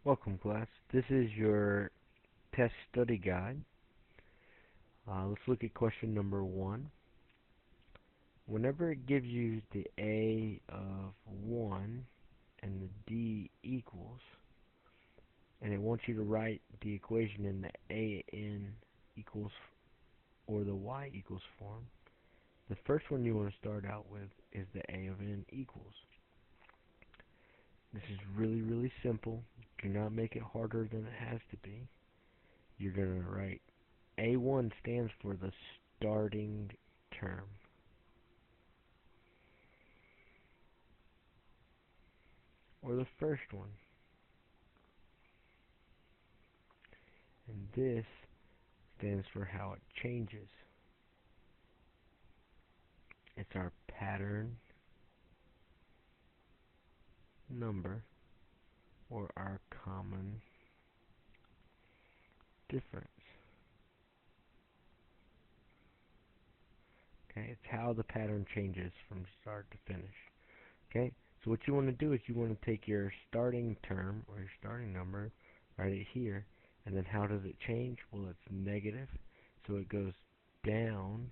Welcome, class. This is your test study guide. Let's look at question number 1. Whenever it gives you the a of 1 and the d equals, and it wants you to write the equation in the a n equals or the y equals form, the first one you want to start out with is the a of n equals. This is really simple. Do not make it harder than it has to be. You're going to write A1 stands for the starting term. Or the first one. And this stands for how it changes. It's our pattern number or our common difference. Okay, it's how the pattern changes from start to finish. Okay, so what you want to do is you want to take your starting term or your starting number, write it here, and then how does it change? Well, it's negative, so it goes down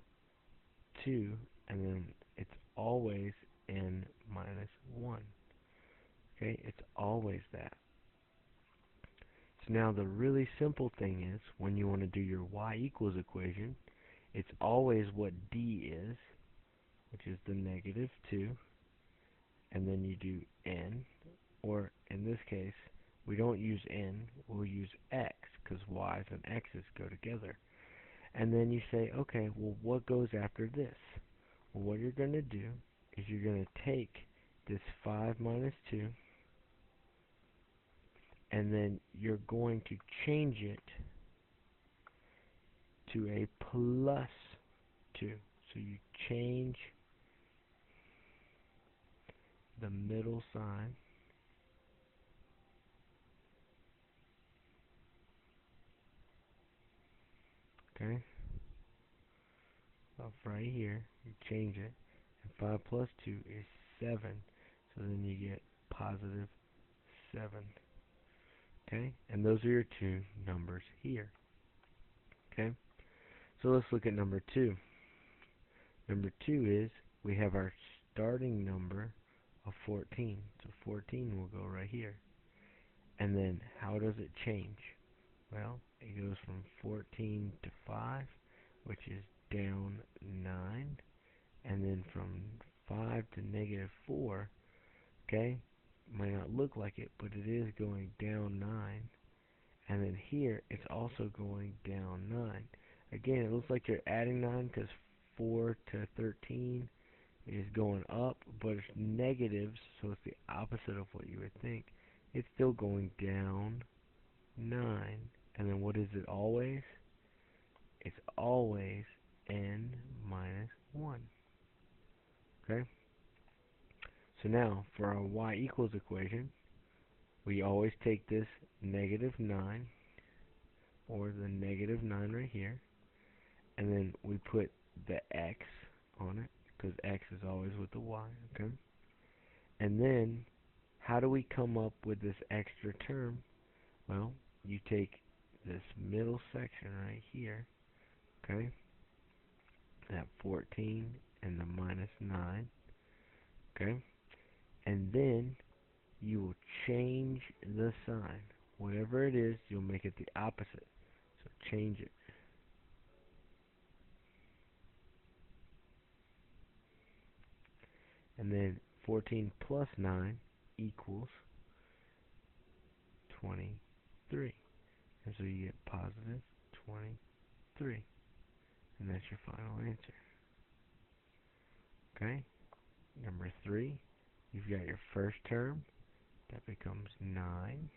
2, and then it's always n minus 1. Okay, it's always that. So now the really simple thing is, when you want to do your y equals equation, it's always what d is, which is the negative 2, and then you do n, or in this case, we don't use n, we'll use x, because y's and x's go together. And then you say, okay, well, what goes after this? Well, what you're going to do is you're going to take this 5 minus 2, and then you're going to change it to a plus 2. So you change the middle sign. Okay? Up right here, you change it. And 5 plus 2 is 7. So then you get positive 7. Okay? And those are your two numbers here. Okay? So let's look at number 2. Number 2 is we have our starting number of 14. So 14 will go right here. And then how does it change? Well, it goes from 14 to 5, which is down 9. And then from 5 to negative 4, okay, might not look like it, but it is going down 9. And then here, it's also going down 9. Again, it looks like you're adding 9 because 4 to 13 is going up, but it's negatives, so it's the opposite of what you would think. It's still going down 9. And then what is it always? It's always n minus 1. Okay? So now, for our y equals equation, we always take this negative 9, or the negative 9 right here, and then we put the x on it, because x is always with the y, okay? And then, how do we come up with this extra term? Well, you take this middle section right here, okay? That 14 and the minus 9, okay? And then you will change the sign. Whatever it is, you'll make it the opposite. So change it. And then 14 plus 9 equals 23. And so you get positive 23. And that's your final answer. Okay? Number 3, you've got your first term. That becomes 9.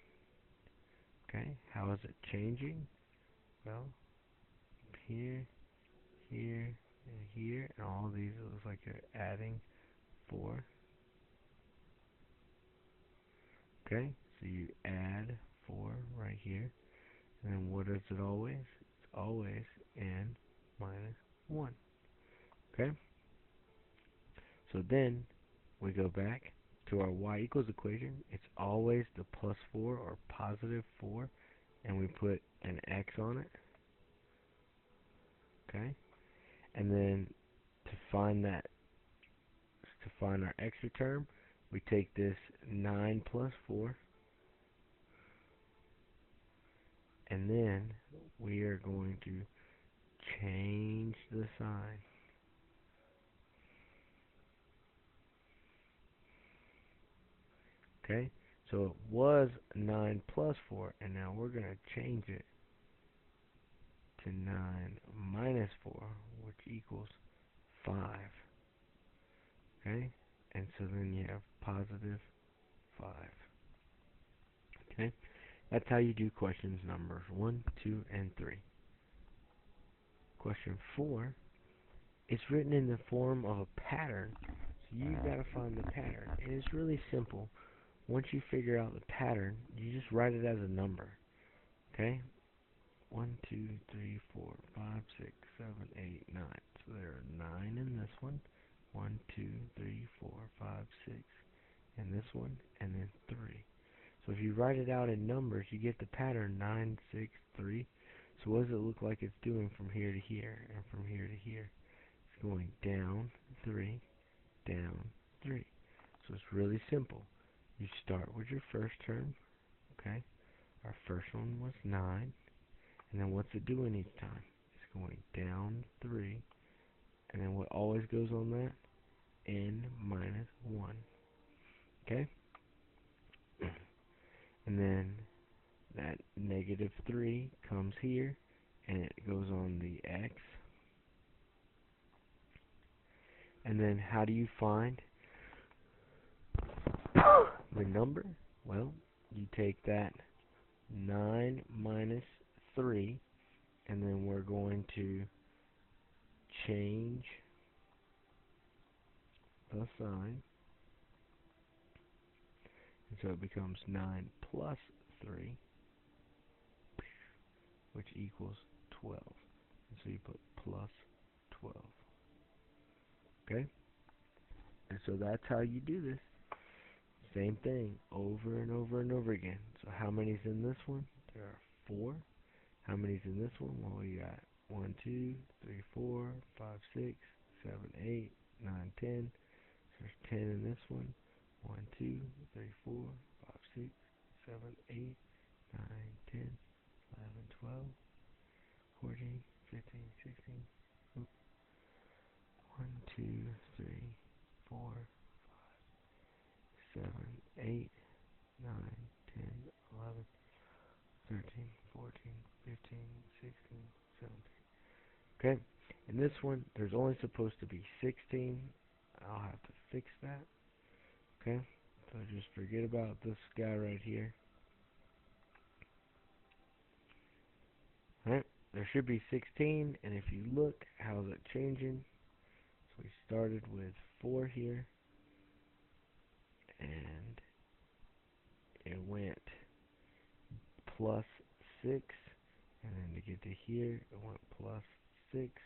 Okay? How is it changing? Well, here, here, and here, and all these, it looks like you're adding 4. Okay? So you add 4 right here. And then what is it always? It's always n minus 1. Okay? So then we go back to our y equals equation, it's always the plus 4 or positive 4, and we put an x on it, okay? And then to find our extra term, we take this 9 plus 4, and then we are going to change the sign. Okay, so it was 9 plus 4, and now we're going to change it to 9 minus 4, which equals 5. Okay, and so then you have positive 5. Okay, that's how you do questions numbers 1, 2, and 3. Question 4, it's written in the form of a pattern, so you've got to find the pattern. And it's really simple. Once you figure out the pattern, you just write it as a number. Okay? 1, 2, 3, 4, 5, 6, 7, 8, 9. So there are 9 in this one. 1, 2, 3, 4, 5, 6 in this one, and then 3. So if you write it out in numbers, you get the pattern 9, 6, 3. So what does it look like it's doing from here to here, and from here to here? It's going down 3, down 3. So it's really simple. You start with your first term, okay? Our first one was 9, and then what's it doing each time? It's going down 3, and then what always goes on that? N minus 1, okay? And then that negative 3 comes here, and it goes on the X. And then how do you find the number? Well, you take that 9 minus 3, and then we're going to change the sign. And so it becomes 9 plus 3, which equals 12. And so you put plus 12. Okay? And so that's how you do this. Same thing over and over and over again. So how many's in this one? There are 4. How many's in this one? Well, we got 1, 2, 3, 4, 5, 6, 7, 8, 9, 10. So there's 10 in this one. 1, 2, 3, 4, 5, 6, 7, 8, 9, 10, 11, 12, 14, 15, 16. 1, 2, 3, 4, 7, 8, 9, 10, 11, 13, 14, 15, 16, 17. Okay, in this one, there's only supposed to be 16. I'll have to fix that. Okay, so just forget about this guy right here. Alright, there should be 16, and if you look, how's it changing? So we started with 4 here, and it went plus 6, and then to get to here, it went plus 6,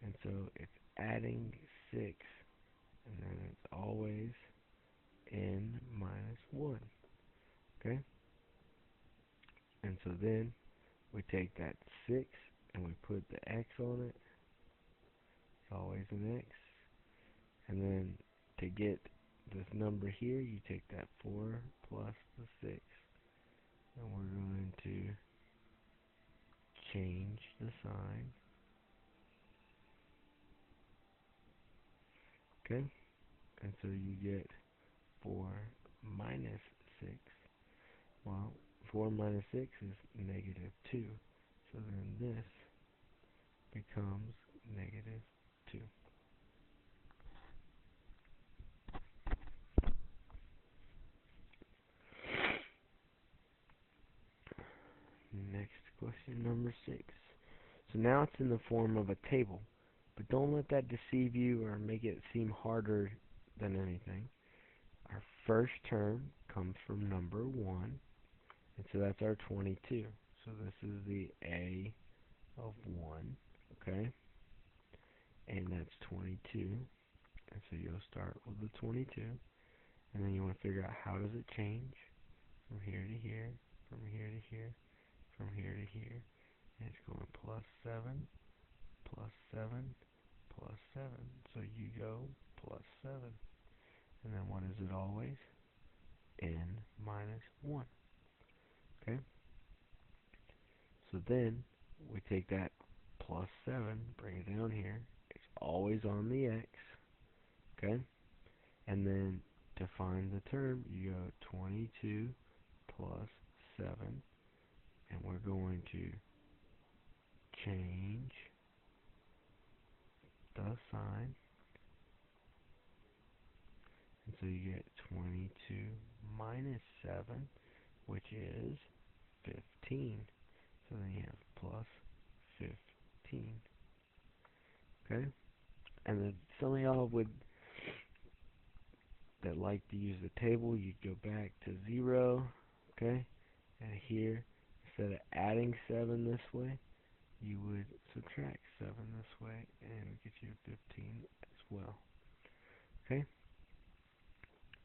and so it's adding 6, and then it's always n minus 1, okay? And so then we take that 6, and we put the x on it. It's always an x. And then to get this number here, you take that 4 plus the 6, and we're going to change the sign. Okay? And so you get 4 minus 6. Well, 4 minus 6 is negative 2. So then this becomes negative 2. Next question, number 6. So now it's in the form of a table. But don't let that deceive you or make it seem harder than anything. Our first term comes from number 1. And so that's our 22. So this is the A of 1. Okay? And that's 22. And so you'll start with the 22. And then you want to figure out how does it change from here to here, from here to here, from here to here. And it's going plus 7, plus 7, plus 7. So you go plus 7. And then what is it always? N minus 1. Okay? So then we take that plus 7, bring it down here. It's always on the x. Okay? And then to find the term, you go 22 plus 7. And we're going to change the sign. And so you get 22 minus 7, which is 15. So then you have plus 15. Okay? And then some of y'all that like to use the table, you'd go back to 0. Okay? And here, instead of adding 7 this way, you would subtract 7 this way, and it would get you 15 as well. Okay?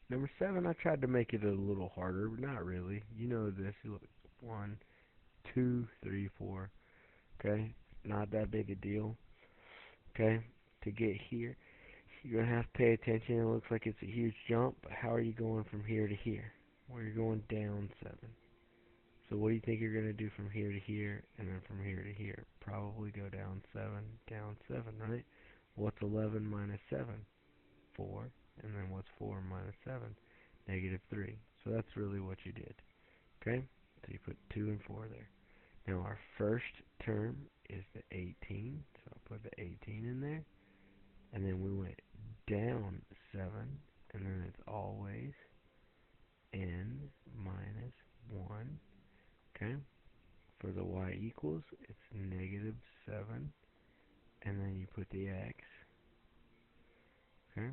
Number 7, I tried to make it a little harder, but not really. You know this. You look, 1, 2, 3, 4. Okay? Not that big a deal. Okay? To get here, you're going to have to pay attention. It looks like it's a huge jump, but how are you going from here to here? Well, you're going down 7. So what do you think you're going to do from here to here, and then from here to here? Probably go down 7, right? What's 11 minus 7? 4. And then what's 4 minus 7? Negative 3. So that's really what you did. Okay? So you put 2 and 4 there. Now our first term is the 18. So I'll put the 18 in there. And then we went down 7. And then it's always n minus 1. Okay? For the y equals, it's negative 7. And then you put the x. Okay?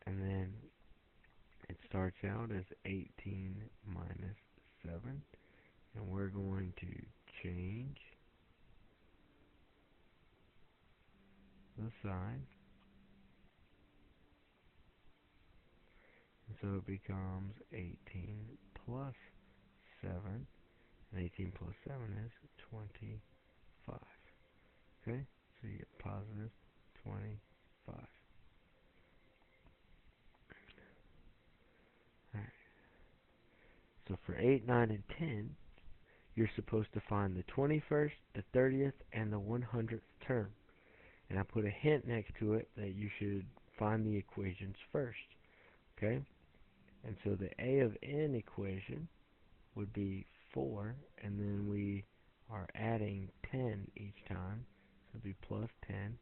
And then it starts out as 18 minus 7. And we're going to change the sign. And so it becomes 18 plus 7. And 18 plus 7 is 25. Okay? So you get positive 25. Alright. So for 8, 9, and 10, you're supposed to find the 21st, the 30th, and the 100th term. And I put a hint next to it that you should find the equations first. Okay? And so the a of n equation would be 4, and then we are adding 10 each time. So it would be plus 10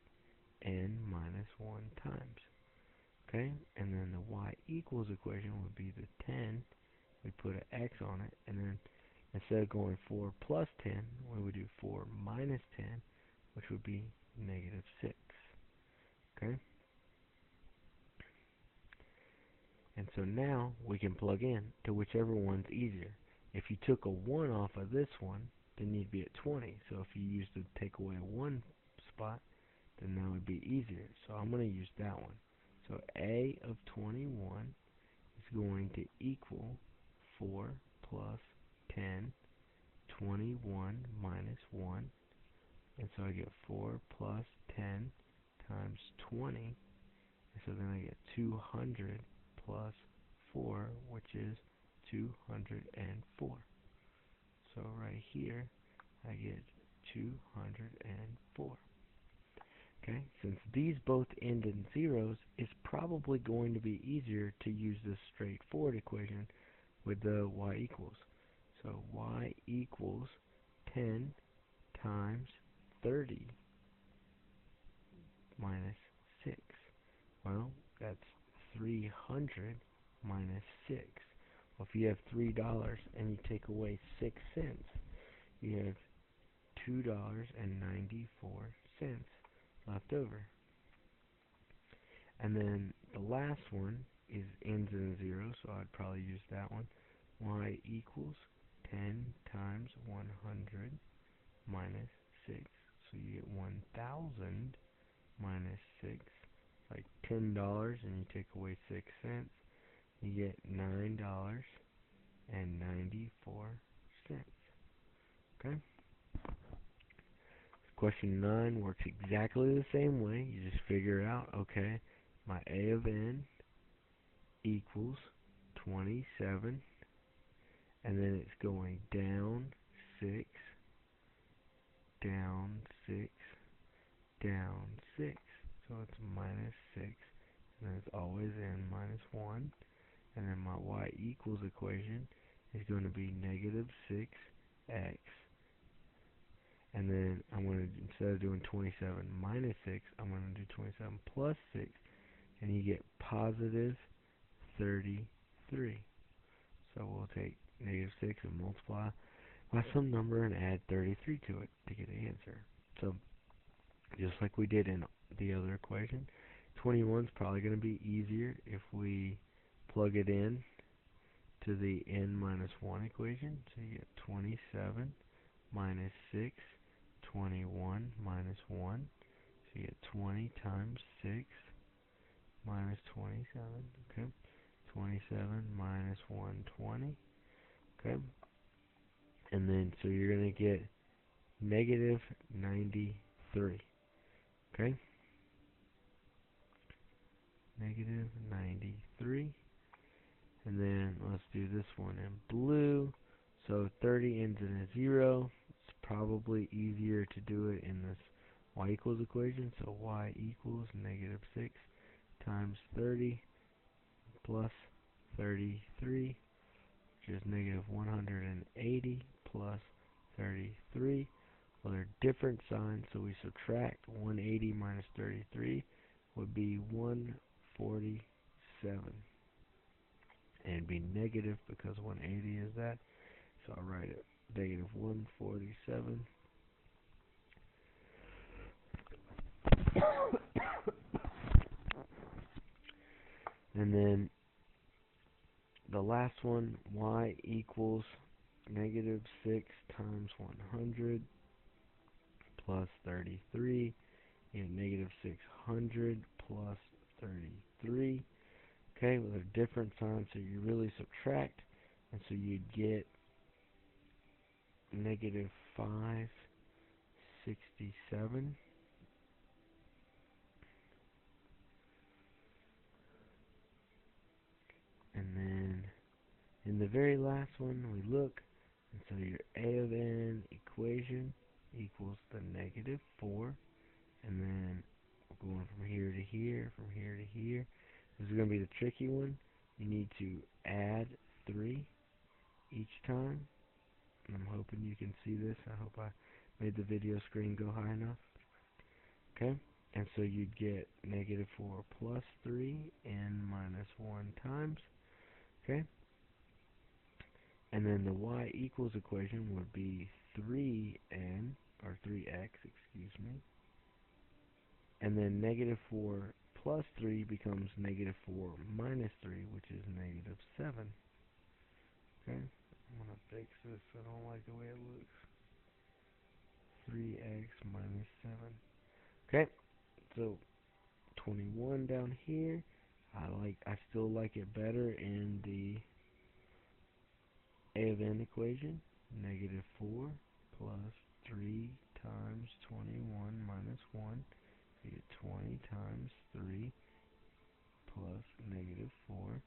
n minus 1 times. Okay? And then the y equals equation would be the 10. We put an x on it, and then instead of going 4 plus 10, we would do 4 minus 10, which would be negative 6. Okay? And so now we can plug in to whichever one's easier. If you took a 1 off of this one, then you'd be at 20. So if you used to take away a 1 spot, then that would be easier. So I'm going to use that one. So a of 21 is going to equal 4 plus 10, 21 minus 1. And so I get 4 plus 10 times 20. And so then I get 200 plus 4, which is 204. So right here, I get 204. Okay, since these both end in zeros, it's probably going to be easier to use this straightforward equation with the y equals. So y equals 10 times 30 minus 6. Well, that's 300 minus 6. Well, if you have $3 and you take away 6 cents, you have $2.94 left over. And then the last one is ends in 0, so I'd probably use that one. Y equals 10 times 100 minus 6. So you get 1,000 minus 6. Like $10, and you take away 6 cents. you get $9.94. Okay? Question 9 works exactly the same way. You just figure out, okay, my A of n equals 27, and then it's going down 6, down 6, down 6. So it's minus 6, and then it's always in minus 1. And then my y equals equation is going to be negative 6x. And then I'm going to, instead of doing 27 minus 6, I'm going to do 27 plus 6. And you get positive 33. So we'll take negative 6 and multiply by some number and add 33 to it to get the answer. So just like we did in the other equation, 21 is probably going to be easier if we plug it in to the n minus 1 equation. So you get 27 minus 6, 21 minus 1. So you get 20 times 6 minus 27. Okay. 27 minus 120. Okay. And then, so you're going to get negative 93. Okay. Negative 93. And then let's do this one in blue. So 30 ends in a 0. It's probably easier to do it in this y equals equation. So y equals negative 6 times 30 plus 33, which is negative 180 plus 33. Well, they're different signs, so we subtract 180 minus 33 would be 147. And it'd be negative because 180 is that. So I'll write it negative 147. And then the last one, y equals negative 6 times 100 plus 33. You have negative 600 plus 33. Okay, well, they're different signs, so you really subtract, and so you'd get negative 567. And then in the very last one, we look, and so your A of n equation equals the negative 4, and then we're going from here to here, from here to here. This is going to be the tricky one. You need to add 3 each time. And I'm hoping you can see this. I hope I made the video screen go high enough. Okay? And so you'd get negative 4 plus 3 n minus 1 times. Okay? And then the y equals equation would be 3n, or 3x, excuse me. And then negative 4 plus 3 becomes negative 4 minus 3, which is negative 7. Okay? I'm going to fix this. I don't like the way it looks. 3x minus 7. Okay? So 21 down here. I still like it better in the A of n equation. Negative 4 plus 3 times 21 minus 1. So you get 20 times 3 plus negative 4.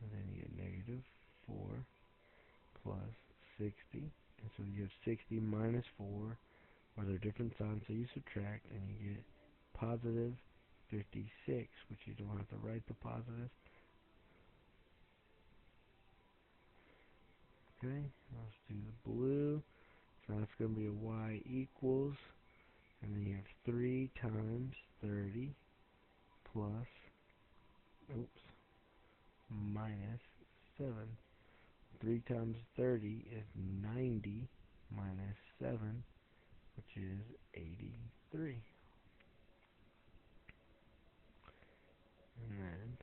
And then you get negative 4 plus 60. And so you have 60 minus 4, or they're different signs, so you subtract, and you get positive 56, which you don't have to write the positive. Okay, let's do the blue. So that's going to be a y equals, and then you have 3 times 30 plus, minus 7. 3 times 30 is 90 minus 7, which is 83. And then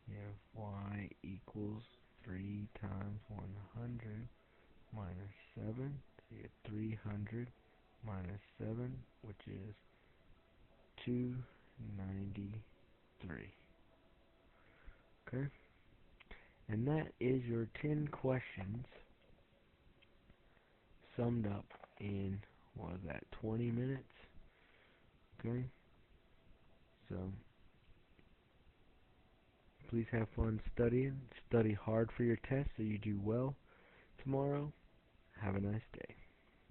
you have y equals 3 times 100 minus 7. So you get 300 minus 7, which is 293. Okay? And that is your 10 questions summed up in, what was that, 20 minutes? Okay? So, please have fun studying. Study hard for your test so you do well tomorrow. Have a nice day.